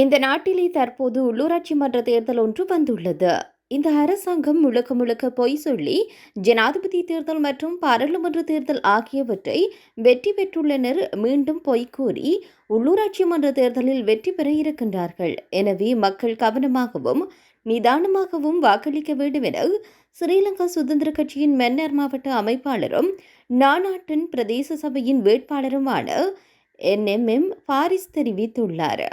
இந்த நாட்டிலே தற்போது உள்ளூராட்சி மன்ற தேர்தல் ஒன்று வந்துள்ளது. இந்த அரசாங்கம் முழுக்க முழுக்க பொய் சொல்லி ஜனாதிபதி தேர்தல் மற்றும் பாராளுமன்ற தேர்தல் ஆகியவற்றை வெற்றி பெற்றுள்ளனர். மீண்டும் பொய் கூறி உள்ளூராட்சி மன்ற தேர்தலில் வெற்றி பெற இருக்கின்றார்கள். எனவே மக்கள் கவனமாகவும் நிதானமாகவும் வாக்களிக்க வேண்டும் என ஸ்ரீலங்கா சுதந்திர கட்சியின் மன்னார் மாவட்ட அமைப்பாளரும் நானாட்டின் பிரதேச சபையின் வேட்பாளருமான NMM பாரிஸ் தெரிவித்துள்ளார்.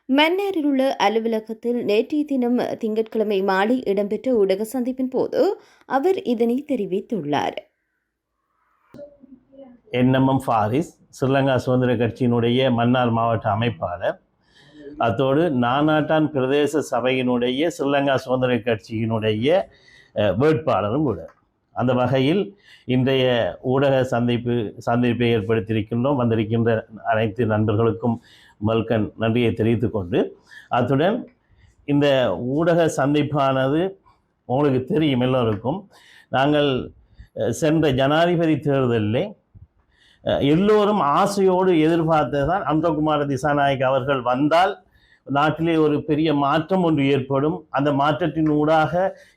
மன்னாரில் உள்ள அலுவலகத்தில் நேற்றைய தினம் திங்கட்கிழமை மாலை இடம்பெற்ற ஊடக சந்திப்பின் போது அவர் இதனை தெரிவித்துள்ளார். NMM ஃபாரிஸ் ஸ்ரீலங்கா சுதந்திர கட்சியினுடைய மன்னார் மாவட்ட அமைப்பாளர், அத்தோடு நானாட்டான் பிரதேச சபையினுடைய ஸ்ரீலங்கா சுதந்திர கட்சியினுடைய வேட்பாளரும் கூட. அந்த வகையில் இன்றைய ஊடக சந்திப்பை ஏற்படுத்தியிருக்கின்றோம். வந்திருக்கின்ற அனைத்து நண்பர்களுக்கும் மல்கன் நன்றியை தெரிவித்து கொண்டு, அத்துடன் இந்த ஊடக சந்திப்பானது உங்களுக்கு தெரியும் எல்லோருக்கும், நாங்கள் சென்ற ஜனாதிபதி தேர்தலில் எல்லோரும் ஆசையோடு எதிர்பார்த்ததான் அனுரகுமார திசாநாயக்க அவர்கள் வந்தால் நாட்டிலே ஒரு பெரிய மாற்றம் ஒன்று ஏற்படும், அந்த மாற்றத்தின் ஊடாக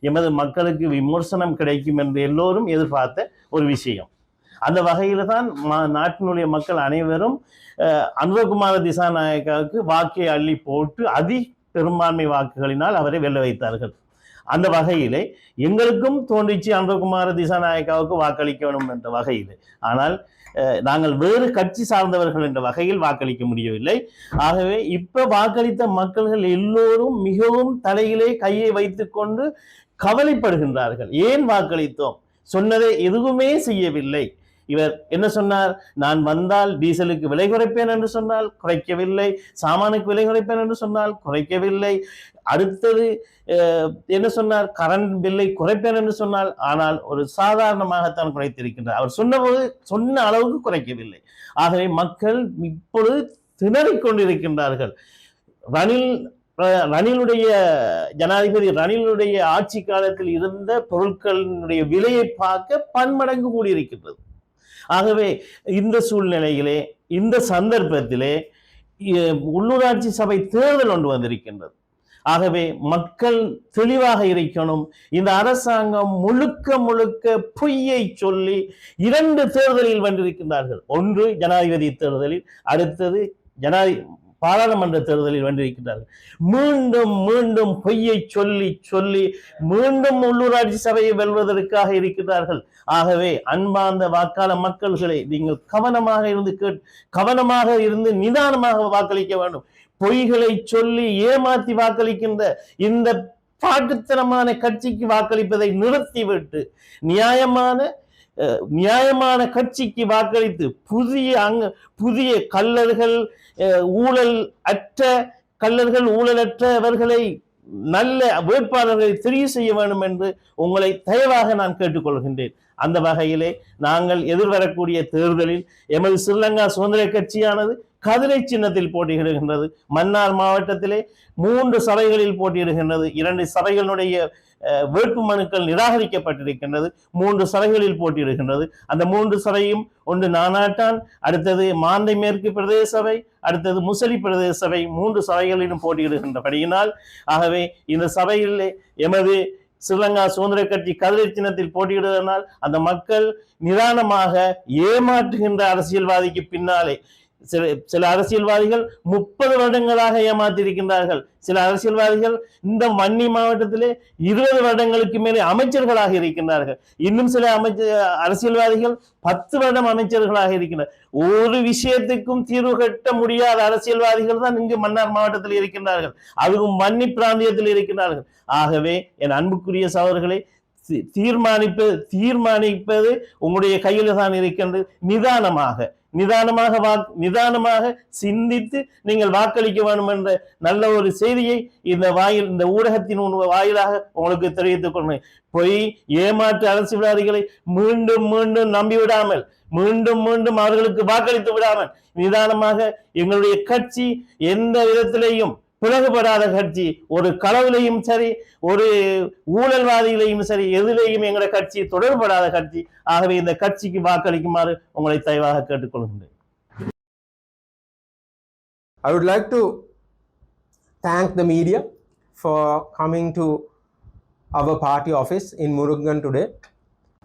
எமது மக்களுக்கு விமர்சனம் கிடைக்கும் என்று எல்லோரும் எதிர்பார்த்த ஒரு விஷயம். அந்த வகையில் தான் நாட்டினுடைய மக்கள் அனைவரும் அனுரகுமார திசாநாயக்காவுக்கு வாக்கை அள்ளி போட்டு பெரும்பான்மை வாக்குகளினால் அவரை வெல்ல வைத்தார்கள். அந்த வகையிலே எங்களுக்கும் தோன்றிச்சு அனுரகுமார திசாநாயக்காவுக்கு வாக்களிக்க வேண்டும் என்ற வகையில். ஆனால் நாங்கள் வேறு கட்சி சார்ந்தவர்கள் என்ற வகையில் வாக்களிக்க முடியவில்லை. ஆகவே இப்ப வாக்களித்த மக்கள்கள் எல்லோரும் மிகவும் தலையிலே கையை வைத்துக்கொண்டு கவலைப்படுகின்றார்கள். ஏன் வாக்களித்தோம்? சொன்னதை எதுவுமே செய்யவில்லை. இவர் என்ன சொன்னார்? நான் வந்தால் டீசலுக்கு விலை குறைப்பேன் என்று சொன்னால் குறைக்கவில்லை, சாமானுக்கு விலை குறைப்பேன் என்று சொன்னால் குறைக்கவில்லை. அடுத்தது என்ன சொன்னார்? கரண்ட் பில்லை குறைப்பேன் என்று சொன்னால், ஆனால் ஒரு சாதாரணமாகத்தான் குறைத்திருக்கின்றார். அவர் சொன்ன அளவுக்கு குறைக்கவில்லை. ஆகவே மக்கள் இப்பொழுது திணறிக் கொண்டிருக்கின்றார்கள். ரணிலுடைய ஜனாதிபதி ரணிலுடைய ஆட்சி காலத்தில் இருந்த பொருட்களினுடைய விலையை பார்க்க பன்மடங்கு கூடியிருக்கின்றது. ஆகவே இந்த சூழ்நிலையிலே, இந்த சந்தர்ப்பத்திலே உள்ளூராட்சி சபை தேர்தல் ஒன்று வந்திருக்கின்றது. ஆகவே மக்கள் தெளிவாக இருக்கணும். இந்த அரசாங்கம் முழுக்க முழுக்க பொய்யை சொல்லி 2 தேர்தலில் வென்றிருக்கின்றார்கள். ஒன்று ஜனாதிபதி தேர்தலில், அடுத்தது பாராளுமன்ற தேர்தலில் வென்றிருக்கிறார்கள். மீண்டும் மீண்டும் பொய்யை சொல்லி சொல்லி மீண்டும் உள்ளூராட்சி சபையை வெல்வதற்காக இருக்கிறார்கள். ஆகவே அன்பார்ந்த வாக்காள மக்கள்களை நீங்கள் கவனமாக இருந்து நிதானமாக வாக்களிக்க வேண்டும். பொய்களை சொல்லி ஏமாற்றி வாக்களிக்கின்ற இந்த பாட்டுத்தனமான கட்சிக்கு வாக்களிப்பதை நிறுத்திவிட்டு நியாயமான கட்சிக்கு வாக்களித்து புதிய கள்ளர்கள் ஊழலற்றவர்களை நல்ல வேட்பாளர்களை தெரிவு செய்ய வேண்டும் என்று உங்களை தயவாக நான் கேட்டுக்கொள்கின்றேன். அந்த வகையிலே நாங்கள் எதிர்வரக்கூடிய தேர்தலில் எமது ஸ்ரீலங்கா சுதந்திர கட்சியானது கதிரை சின்னத்தில் போட்டியிடுகின்றது. மன்னார் மாவட்டத்திலே 3 சபைகளில் போட்டியிடுகின்றது. 2 சபைகளுடைய வேட்பு மனுக்கள் நிராகரிக்கப்பட்டிருக்கின்றது. 3 சபைகளில் போட்டியிடுகின்றது. அந்த 3 சபையும் ஒன்று நானாட்டான், அடுத்தது மாந்தை மேற்கு பிரதேச சபை, அடுத்தது முசலி பிரதேச சபை. 3 சபைகளிலும் போட்டியிடுகின்றபடியினால், ஆகவே இந்த சபையிலே எமது ஸ்ரீலங்கா சுதந்திர கட்சி கதிரை சின்னத்தில் போட்டியிடுவதனால் அந்த மக்கள் நிதானமாக ஏமாற்றுகின்ற அரசியல்வாதிக்கு பின்னாலே சில அரசியல்வாதிகள் 30 வருடங்களாக ஏமாற்றியிருக்கின்றார்கள். சில அரசியல்வாதிகள் இந்த மன்னி மாவட்டத்திலே 20 வருடங்களுக்கு மேலே அமைச்சர்களாக இருக்கின்றார்கள். இன்னும் சில அரசியல்வாதிகள் 10 வருடம் அமைச்சர்களாக இருக்கின்றனர். ஒரு விஷயத்துக்கும் தீர்வு கட்ட முடியாத அரசியல்வாதிகள் தான் இங்கு மன்னார் மாவட்டத்தில் இருக்கின்றார்கள், அதுவும் மன்னி பிராந்தியத்தில் இருக்கின்றார்கள். ஆகவே என் அன்புக்குரிய சகோதரர்களை, தீர்மானிப்பது உங்களுடைய கையில் தான் இருக்கின்றது. நிதானமாக சிந்தித்து நீங்கள் வாக்களிக்க வேண்டும் என்ற நல்ல ஒரு செய்தியை இந்த ஊடகத்தின் வாயிலாக உங்களுக்கு தெரிவித்துக் கொள்கிறேன். பொய் ஏமாற்று அரசியல்வாதிகளை மீண்டும் மீண்டும் நம்பிவிடாமல், மீண்டும் மீண்டும் அவர்களுக்கு வாக்களித்து விடாமல், நிதானமாக எங்களுடைய கட்சி எந்த விதத்திலேயும் பிளவுபடாத கட்சி, ஒரு களவிலையும் சரி, ஒரு ஊழல்வாதிகளையும் சரி, எதிலையும் எங்களுடைய கட்சி தொடர்படாத கட்சி. ஆகவே இந்த கட்சிக்கு வாக்களிக்குமாறு உங்களை தயவாக கேட்டுக்கொள்கின்றேன். I would like to thank the media for coming to our party office in Murugan today.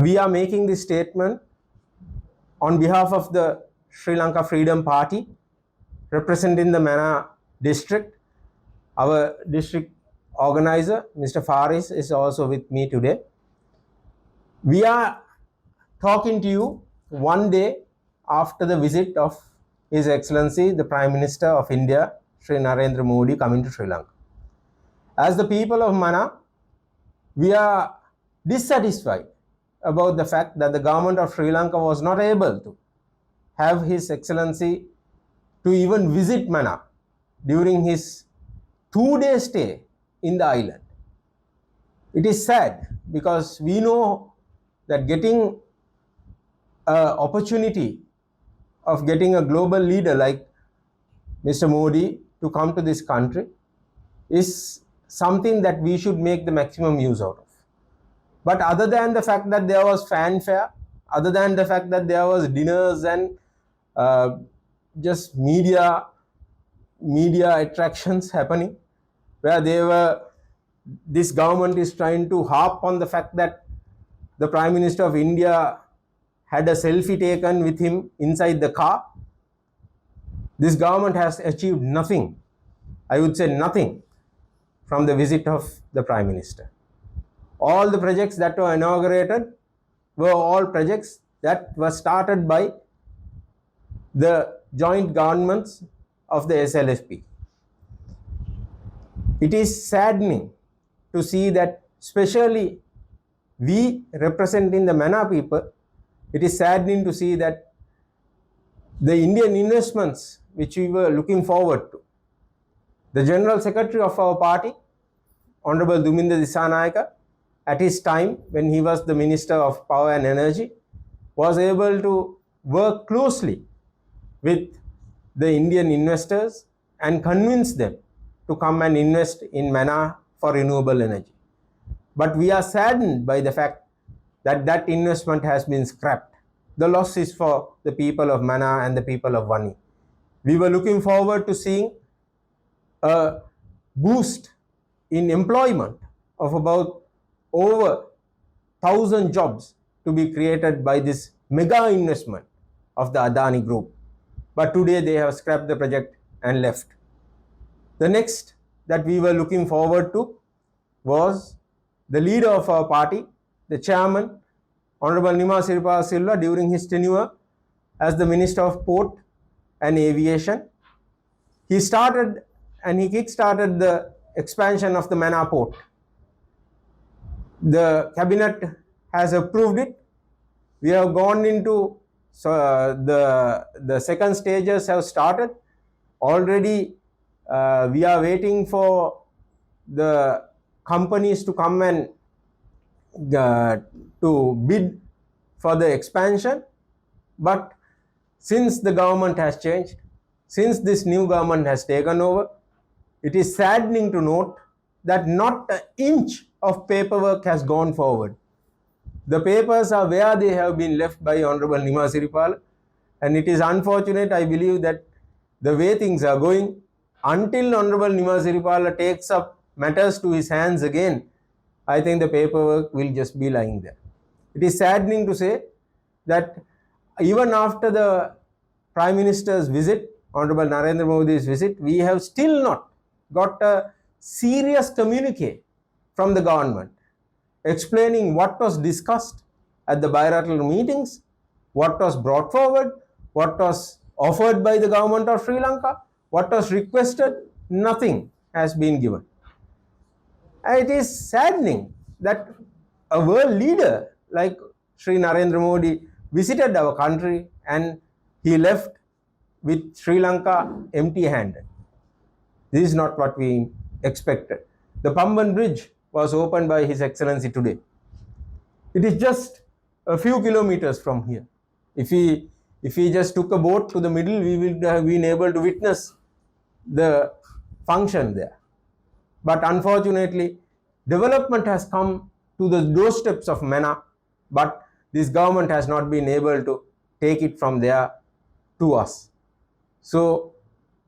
We are making this statement on behalf of the Sri Lanka Freedom Party representing the Mana district. Our district organizer, Mr. Faris, is also with me today. We are talking to you one day after the visit of His Excellency, the Prime Minister of India, Sri Narendra Modi, coming to Sri Lanka. As the people of Mana, we are dissatisfied about the fact that the government of Sri Lanka was not able to have His Excellency to even visit Mana during his 2-day stay in the island. It is sad because we know that getting an opportunity of getting a global leader like Mr. Modi to come to this country is something that we should make the maximum use out of. But other than the fact that there was fanfare, other than the fact that there was dinners and just media attractions happening, where this government is trying to harp on the fact that the Prime Minister of India had a selfie taken with him inside the car. This government has achieved nothing, I would say nothing, from the visit of the Prime Minister. All the projects that were inaugurated were all projects that were started by the joint governments of the SLFP. It is saddening to see that, especially we representing the Mana people, it is saddening to see that the Indian investments which we were looking forward to, the General Secretary of our party, Honorable Duminda Dissanayaka, at his time when he was the Minister of Power and Energy, was able to work closely with the Indian investors and convince them to come and invest in Mana for renewable energy. But we are saddened by the fact that that investment has been scrapped. The loss is for the people of Mana and the people of Vani. We were looking forward to seeing a boost in employment of about over 1,000 jobs to be created by this mega investment of the Adani Group. But today they have scrapped the project and left. The next that we were looking forward to was the leader of our party, the chairman, Honorable Nima Siripala Silva, during his tenure as the Minister of Port and Aviation. He started and he kick-started the expansion of the Mana Port. The cabinet has approved it. We have gone into the second stages have started. Already we are waiting for the companies to come and to bid for the expansion. But since the government has changed, since this new government has taken over, it is saddening to note that not an inch of paperwork has gone forward. The papers are where they have been left by Honorable Nima Siripala, and it is unfortunate, I believe, that the way things are going, until Honorable Nima Siripala takes up matters to his hands again, I think the paperwork will just be lying there. It is saddening to say that even after the Prime Minister's visit, Honorable Narendra Modi's visit, we have still not got a serious communique from the government explaining what was discussed at the bilateral meetings, what was brought forward, what was offered by the government of Sri Lanka, what was requested. Nothing has been given. And it is saddening that a world leader like Sri Narendra Modi visited our country and he left with Sri Lanka empty-handed. This is not what we expected. The Pamban Bridge was opened by His Excellency today. It is just a few kilometers from here. If we just took a boat to the middle, we would have been able to witness the function there. But unfortunately, development has come to the doorsteps of Mana, but this government has not been able to take it from there to us. So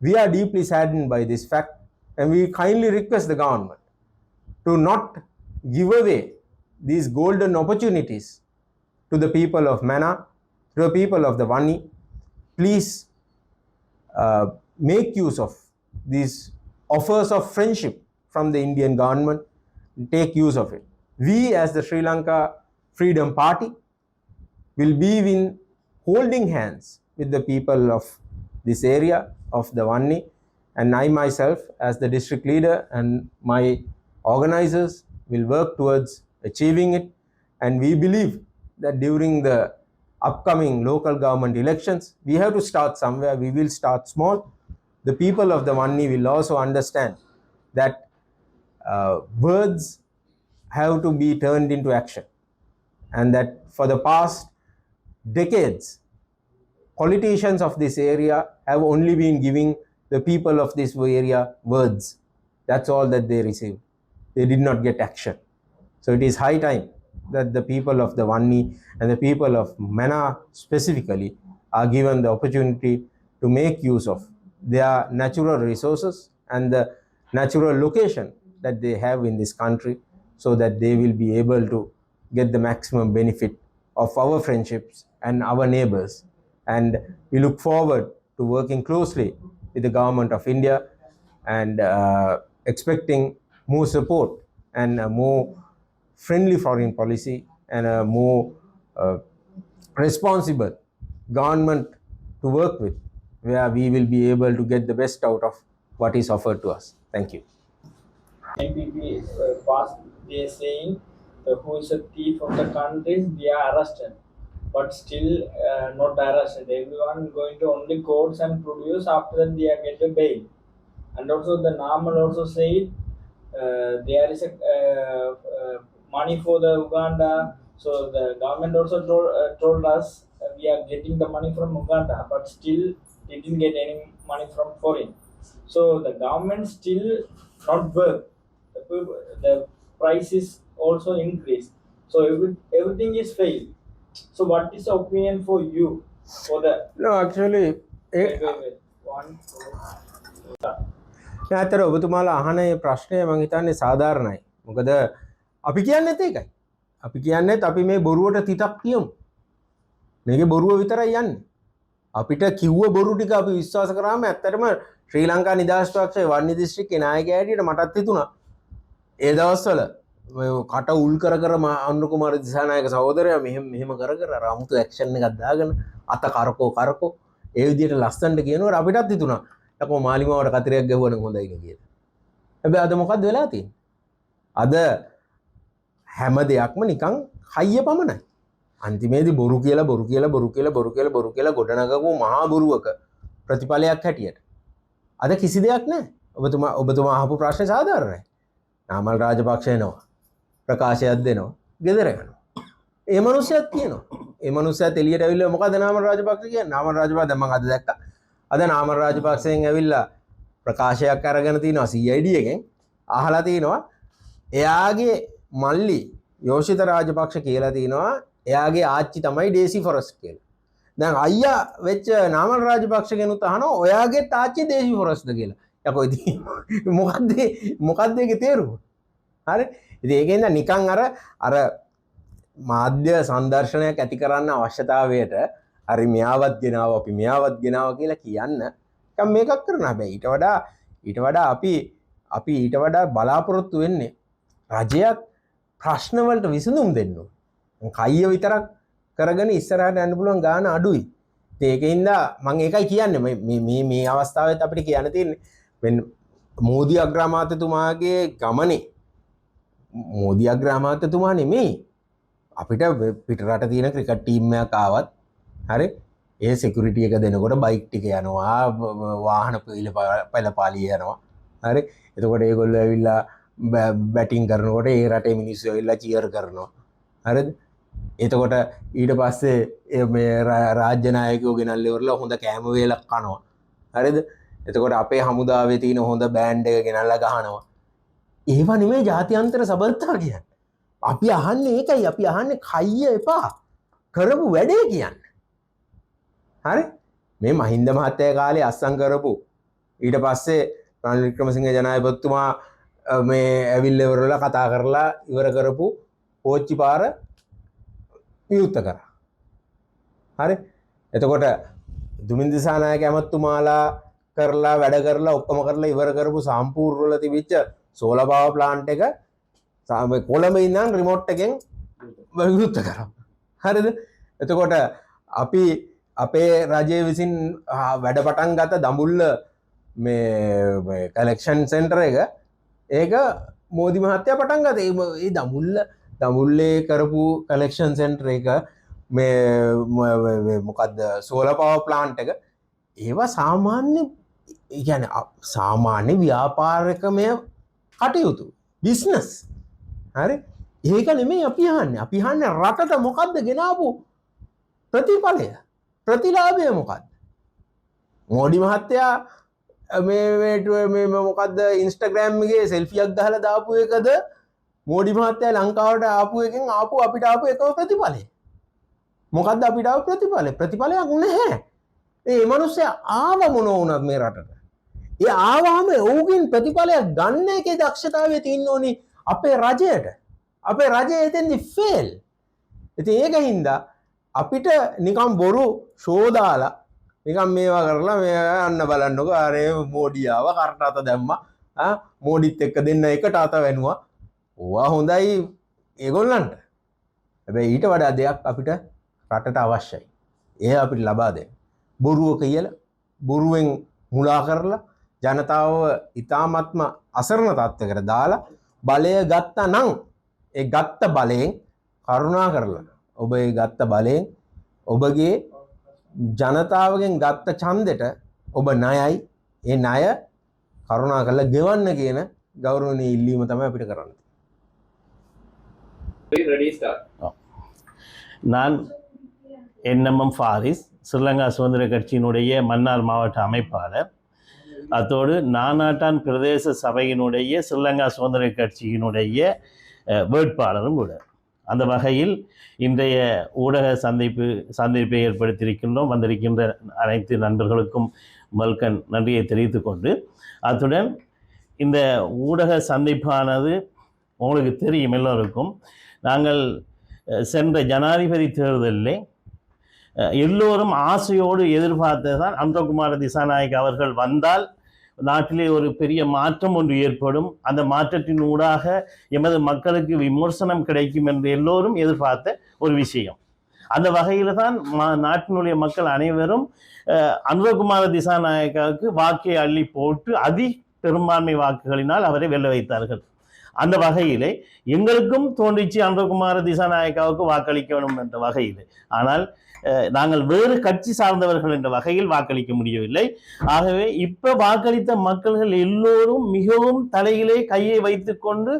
we are deeply saddened by this fact, And we kindly request the government to not give away these golden opportunities to the people of Mana, to the people of the Vani. Please make use of these offers of friendship from the Indian government. Take use of it. We as the Sri Lanka Freedom Party will be in holding hands with the people of this area of the Vanni, and I myself as the district leader and my organizers will work towards achieving it. And we believe that during the upcoming local government elections, we have to start somewhere. We will start small. The people of the Vanni will also understand that words have to be turned into action, and that for the past decades, politicians of this area have only been giving the people of this area words. That's all that they received. They did not get action. So it is high time that the people of the Vanni and the people of Mana specifically are given the opportunity to make use of their natural resources and the natural location that they have in this country, so that they will be able to get the maximum benefit of our friendships and our neighbors. And we look forward to working closely with the government of India and expecting more support and a more friendly foreign policy and a more responsible government to work with, where we will be able to get the best out of what is offered to us. Thank you. MPP past they are saying who is a thief of the country, they are arrested, but still not arrested. Everyone going to only courts and produce, after that they are get a bail. And also the Namal also said there is a money for the Uganda. So the government also told us we are getting the money from Uganda, but still they didn't get any money from foreign. So the government still not work. The price is also increased. So everything is failed. So what is the opinion for you for the No, actually, wait. 1, 2, ඇතර ඔබතුමාලා අහන මේ ප්‍රශ්නය මම හිතන්නේ සාධාරණයි. මොකද අපි කියන්නේත් ඒකයි. අපි කියන්නේත් අපි මේ බොරුවට තිතක් කියමු. මේකේ බොරුව විතරයි යන්නේ. අපිට කිව්ව බොරු ටික අපි විශ්වාස කරාම ඇත්තටම ශ්‍රී ලංකා නිදහස් පක්ෂයේ වන්නි දිස්ත්‍රික්කේ නායකයා හැටියට මටත් හිතුණා. ඒ දවස්වල කට උල් කර කර අනුර කුමාර දිසානායක සහෝදරයා මෙහෙම කර කර අර අමුතු ඇක්ෂන් එකක් දාගෙන අත කරකෝ ඒ විදිහට ලස්සනට කියනකොට අපිටත් හිතුණා යකෝ මාලිමාවට කතරයක් ගැහුවා නම් හොඳයි නේ කියලා. හැබැයි අද මොකද්ද වෙලා තියෙන්නේ? අද හැම දෙයක්ම නිකන් හයිය පමණයි. අන්තිමේදී බොරු කියලා ගොඩනගපු මහා බොරුවක ප්‍රතිඵලයක් හැටියට අද කිසි දෙයක් නැහැ. ඔබතුමා අහපු ප්‍රශ්නේ සාධාරණයි. නාමල් රාජපක්ෂ එනවා, ප්‍රකාශයක් දෙනවා, ගෙදර යනවා. ඒ මනුස්සයත් කියනවා. ඒ මනුස්සයත් එළියට ඇවිල්ලා මොකද නාමල් රාජපක්ෂ කියන්නේ? නාමල් රාජපක්ෂ දැන් මම අද දැක්කා. අද නාමල් රාජපක්ෂයෙන් ඇවිල්ලා ප්‍රකාශයක් අරගෙන තිනවා CID එකෙන්. අහලා තිනවා එයාගේ මල්ලි යෝෂිත රාජපක්ෂ කියලා තිනවා එයාගේ ආච්චි තමයි ඩේසි ෆොරස්ට් කියලා. දැන් අයියා වෙච්ච නාමල් රාජපක්ෂ කෙනුත් අහනවා ඔයාගේ තාච්චි ඩේසි ෆොරස්ට්ද කියලා. යකෝ ඉතින් මොකද්ද ඒකේ තේරුම? හරි. ඉතින් ඒකෙන්ද නිකන් අර මාධ්‍ය සංදර්ශනයක් ඇති කරන්න අවශ්‍යතාවයට හරි මෙයාවත් ගෙනාව අපි මෙයාවත් ගෙනාව කියලා කියන්න නිකන් මේකක් කරන්න. හැබැයි ඊට වඩා අපි ඊට වඩා බලාපොරොත්තු වෙන්නේ රජයක් ප්‍රශ්න වලට විසඳුම් දෙන්න ඕන. කයිය විතරක් කරගෙන ඉස්සරහට යන්න පුළුවන් ගාන අඩුයි. ඒකින්ද මම ඒකයි කියන්නේ මේ අවස්ථාවෙත් අපිට කියන්න තියෙන්නේ මෙන්න මෝදි අග්‍රාමාත්‍යතුමාගේ ගමනේ මෝදි අග්‍රාමාත්‍යතුමා නෙමෙයි අපිට පිටරට තියෙන ක්‍රිකට් ටීම් එකක් ආවත් හරි ඒ සිකියුරිටි එක දෙනකොට බයික් ටික යනවා වාහන පෙළපාලිය යනවා හරි එතකොට ඒගොල්ලෝ ඇවිල්ලා බැටිං කරනකොට ඒ රටේ මිනිස්සු ඇවිල්ලා චියර් කරනවා හරිද එතකොට ඊට පස්සේ මේ රාජ්‍ය නායකයෝ ගෙනල්ලා ඉවරලා හොඳ කෑම වේලක් කනවා හරිද එතකොට අපේ හමුදාවේ තියෙන හොඳ බෑන්ඩ් එක ගෙනල්ලා ගහනවා ඒව නෙමෙයි ජාත්‍යන්තර සබඳතා කියන්නේ අපි අහන්නේ ඒකයි අපි අහන්නේ කයිය එපා කරපු වැඩේ කියන්නේ හරි මේ මහින්ද මහත්තයා කාලේ අස්සම් කරපු ඊට පස්සේ රනිල් වික්‍රමසිංහ ජනාධිපතිතුමා මේ ඇවිල්ලා ඉවරලා කතා කරලා ඉවර කරපු කෝච්චි පාර විවෘත කරා. හරි. එතකොට දුමින්ද දිසානායක ඇමතුමාලා කරලා වැඩ කරලා ඔක්කොම කරලා ඉවර කරපු සම්පූර්ණ වල තිබිච්ච සෝලර් පවර් ප්ලාන්ට් එක කොළඹ ඉඳන් රිමෝට් එකෙන් විවෘත කරා. හරිද? එතකොට අපි අපේ රජය විසින් වැඩ පටන් ගත්ත දඹුල්ල මේ කලෙක්ෂන් සෙන්ටර් එක ඒක මෝදි මහත්තයා පටන් ගත්තා. ඒ දඹුල්ලේ කරපු කලෙක්ෂන් සෙන්ටර් එක මේ මොකක්ද සෝලර් පවර් ප්ලාන්ට් එක ඒවා සාමාන්‍ය කියන්නේ සාමාන්‍ය ව්‍යාපාරිකමය කටයුතු බිස්නස්. හරි. ඒක නෙමෙයි අපි අහන්නේ. අපි අහන්නේ රටට මොකද්ද ගෙනාවු ප්‍රතිඵලය? ප්‍රතිලාභය මොකද්ද? මෝඩි මහත්තයා මේ මොකද්ද ඉන්ස්ටාග්‍රෑම් එකේ සෙල්ෆියක් ගහලා දාපු එකද මෝඩි මහත්තයා ලංකාවට ආපු එකෙන් අපිට ආපු එකම ප්‍රතිඵලය? මොකද්ද අපිට ආපු ප්‍රතිඵලය? ප්‍රතිඵලයක් නැහැ. ඒ මිනිස්සයා ආව මොන වුණත් මේ රටට. ඒ ආවම ඕගෙන් ප්‍රතිඵලයක් ගන්න එකේ දක්ෂතාවය තියෙන්න ඕනි අපේ රජයට. අපේ රජය එතෙන්දි ෆේල්. ඉතින් ඒකින්ද අපිට නිකම් බොරු ෂෝදාලා නිකම් මේවා කරලා මේ අන්න බලන්නකො අරේ මෝඩි ආව කරට අත දැම්මා මෝඩිත් එක්ක දෙන්න එකට අත වැනුවා. ඕවා හොඳයි ඒගොල්ලන්ට. හැබැයි ඊට වඩා දෙයක් අපිට රටට අවශ්‍යයි. ඒ අපිට ලබා දෙන්න. බොරුව කියලා බොරුවෙන් මුලා කරලා ජනතාව ඉතාමත්ම අසරණ තත්ත්වයකට දාලා බලය ගත්තා නම් ඒ ගත්ත බලයෙන් කරුණා කරලා ඔබ ඒ ගත්ත බලයෙන් ඔබගේ ජනතාවගෙන් ගත්ත ඡන්දෙට ඔබ ණයයි ඒ ණය කරුණා කරලා ගෙවන්න කියන ගෞරවනීය ඉල්ලීම තමයි අපිට කරන්න. Ready start. நான் என்எம்எம் ஃபாரிஸ் ஸ்ரீலங்கா சுதந்திர கட்சியினுடைய மன்னார் மாவட்ட அமைப்பாளர், அத்தோடு நானாட்டான் பிரதேச சபையினுடைய ஸ்ரீலங்கா சுதந்திர கட்சியினுடைய வேட்பாளரும் கூட. அந்த வகையில் இன்றைய ஊடக சந்திப்பை ஏற்படுத்தியிருக்கின்றோம். வந்திருக்கின்ற அனைத்து நண்பர்களுக்கும் மல்கன் நன்றியை தெரிவித்து கொண்டு, அத்துடன் இந்த ஊடக சந்திப்பானது உங்களுக்கு தெரியும் எல்லோருக்கும், நாங்கள் சென்ற ஜனாதிபதி தேர்தலில் எல்லோரும் ஆசையோடு எதிர்பார்த்ததுதான் அன்றகுமார திசாநாயக் அவர்கள் வந்தால் நாட்டிலே ஒரு பெரிய மாற்றம் ஒன்று ஏற்படும், அந்த மாற்றத்தின் ஊடாக எமது மக்களுக்கு விமர்சனம் கிடைக்கும் என்று எல்லோரும் எதிர்பார்த்த ஒரு விஷயம். அந்த வகையில் தான் நாட்டினுடைய மக்கள் அனைவரும் அன்றகுமார திசாநாயக்காவுக்கு வாக்கை அள்ளி போட்டு பெரும்பான்மை வாக்குகளினால் அவரை வெல்ல வைத்தார்கள். அந்த வகையிலே எங்களுக்கும் தோன்றிச்சு அன்றகுமார திசாநாயக்காவுக்கு வாக்களிக்க வேண்டும் என்ற வகையில். ஆனால் நாங்கள் வேறு கட்சி சார்ந்தவர்கள் என்ற வகையில் வாக்களிக்க முடியவில்லை. ஆகவே இப்ப வாக்களித்த மக்கள்கள் எல்லோரும் மிகவும் தலையிலே கையை வைத்துக்கொண்டு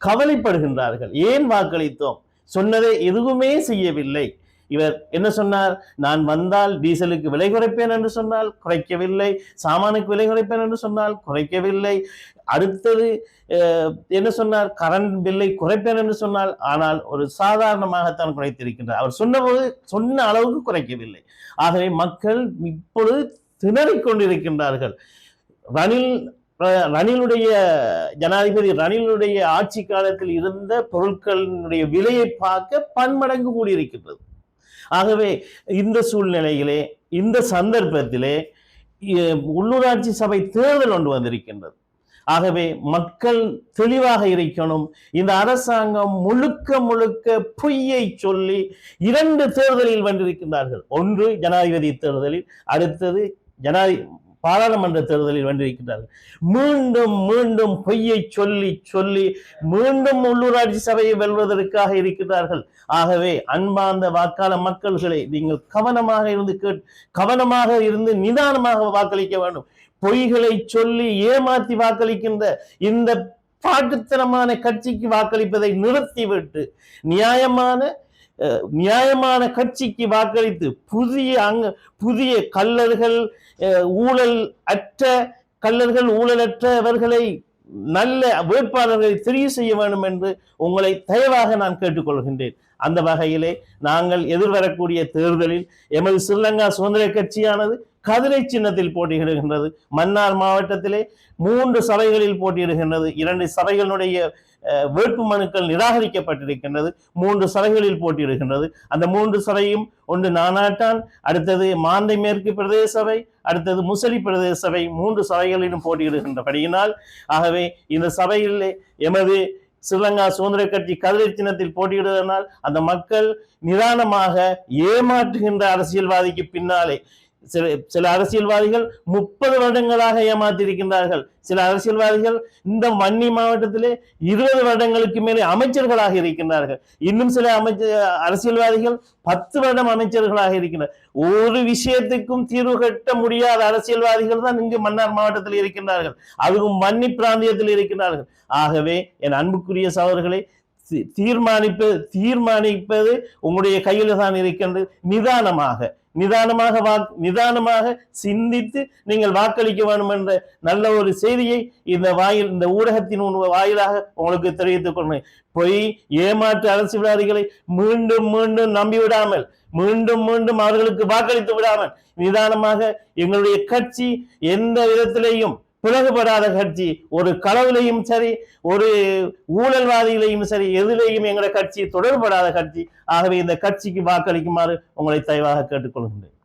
கவலைப்படுகின்றார்கள். ஏன் வாக்களித்தோம்? சொன்னதை எதுவுமே செய்யவில்லை. இவர் என்ன சொன்னார்? நான் வந்தால் டீசலுக்கு விலை குறைப்பேன் என்று சொன்னால் குறைக்கவில்லை, சாமானுக்கு விலை குறைப்பேன் என்று சொன்னால் குறைக்கவில்லை. அடுத்தது என்ன சொன்னார்? கரண்ட் பில்லை குறைப்பேன் என்று சொன்னால், ஆனால் ஒரு சாதாரணமாகத்தான் குறைத்திருக்கின்றார். அவர் சொன்ன அளவுக்கு குறைக்கவில்லை. ஆகவே மக்கள் இப்பொழுது திணறிக் கொண்டிருக்கின்றார்கள். ரணிலுடைய ஜனாதிபதி ரணிலுடைய ஆட்சி காலத்தில் இருந்த பொருட்களினுடைய விலையை பார்க்க பன்மடங்கு கூடியிருக்கின்றது. ஆகவே இந்த சூழ்நிலையிலே, இந்த சந்தர்ப்பத்திலே உள்ளூராட்சி சபை தேர்தல் ஒன்று வந்திருக்கின்றது. ஆகவே மக்கள் தெளிவாக இருக்கணும். இந்த அரசாங்கம் முழுக்க பொய்யை சொல்லி 2 தேர்தலில் வென்றிருக்கின்றார்கள். ஒன்று ஜனாதிபதி தேர்தலில், அடுத்தது பாராளுமன்ற தேர்தலில் வென்றிருக்கின்றார்கள். மீண்டும் பொய்யை சொல்லி மீண்டும் உள்ளூராட்சி சபையை வெல்வதற்காக இருக்கிறார்கள். ஆகவே அன்பார்ந்த வாக்காள மக்கள்களை நீங்கள் கவனமாக இருந்து நிதானமாக வாக்களிக்க வேண்டும். பொய்களை சொல்லி ஏமாற்றி வாக்களிக்கின்ற இந்த பாட்டுத்தனமான கட்சிக்கு வாக்களிப்பதை நிறுத்திவிட்டு நியாயமான கட்சிக்கு வாக்களித்து புதிய ஊழலற்றவர்களை நல்ல வேட்பாளர்களை தெரிவு செய்ய வேண்டும் என்று உங்களை தயவாக நான் கேட்டுக்கொள்கின்றேன். அந்த வகையிலே நாங்கள் எதிர்வரக்கூடிய தேர்தலில் எமது ஸ்ரீலங்கா சுதந்திர கட்சியானது கதிரை சின்னத்தில் போட்டியிடுகின்றது. மன்னார் மாவட்டத்திலே 3 சபைகளில் போட்டியிடுகின்றது. 2 சபைகளுடைய வேட்பு மனுக்கள் நிராகரிக்கப்பட்டிருக்கின்றது. 3 சபைகளில் போட்டியிடுகின்றது. அந்த 3 சபையும் ஒன்று நானாட்டான், அடுத்தது மாந்தை மேற்கு பிரதேச சபை, அடுத்தது முசலி பிரதேச சபை, 3 சபைகளிலும் போட்டியிடுகின்றபடியினால் ஆகவே இந்த சபையில் எமது ஸ்ரீலங்கா சுதந்திர கட்சி கதிரை சின்னத்தில் போட்டியிடுவதனால் அந்த மக்கள் நிதானமாக ஏமாற்றுகின்ற அரசியல்வாதிக்கு பின்னாலே சில அரசியல்வாதிகள் 30 வருடங்களாக ஏமாற்றியிருக்கின்றார்கள். சில அரசியல்வாதிகள் இந்த மன்னி மாவட்டத்திலே 20 வருடங்களுக்கு மேலே அமைச்சர்களாக இருக்கின்றார்கள். இன்னும் சில அரசியல்வாதிகள் 10 வருடம் அமைச்சர்களாக இருக்கின்றனர். ஒரு விஷயத்துக்கும் தீர்வு கட்ட முடியாத அரசியல்வாதிகள் தான் இங்கு மன்னார் மாவட்டத்தில் இருக்கின்றார்கள். அதுவும் மன்னி பிராந்தியத்தில் இருக்கின்றார்கள். ஆகவே என் அன்புக்குரிய சகோதரர்களை, தீர்மானிப்பது உங்களுடைய கையில் தான் இருக்கின்றது. நிதானமாக சிந்தித்து நீங்கள் வாக்களிக்க வேண்டும் என்ற நல்ல ஒரு செய்தியை இந்த ஊடகத்தின் வாயிலாக உங்களுக்கு தெரிவித்துக் கொள்கிறேன். பொய் ஏமாற்று அரசியல்வாதிகளை மீண்டும் நம்பிவிடாமல், மீண்டும் அவர்களுக்கு வாக்களித்து விடாமல் நிதானமாக எங்களுடைய கட்சி எந்த விதத்திலேயும் பிளவுபடாத கட்சி, ஒரு களவிலையும் சரி, ஒரு ஊழல்வாதிகளையும் சரி, எதிலையும் எங்களுடைய கட்சி தொடர்படாத கட்சி. ஆகவே இந்த கட்சிக்கு வாக்களிக்குமாறு உங்களை தயவாக கேட்டுக்கொள்கின்றேன்.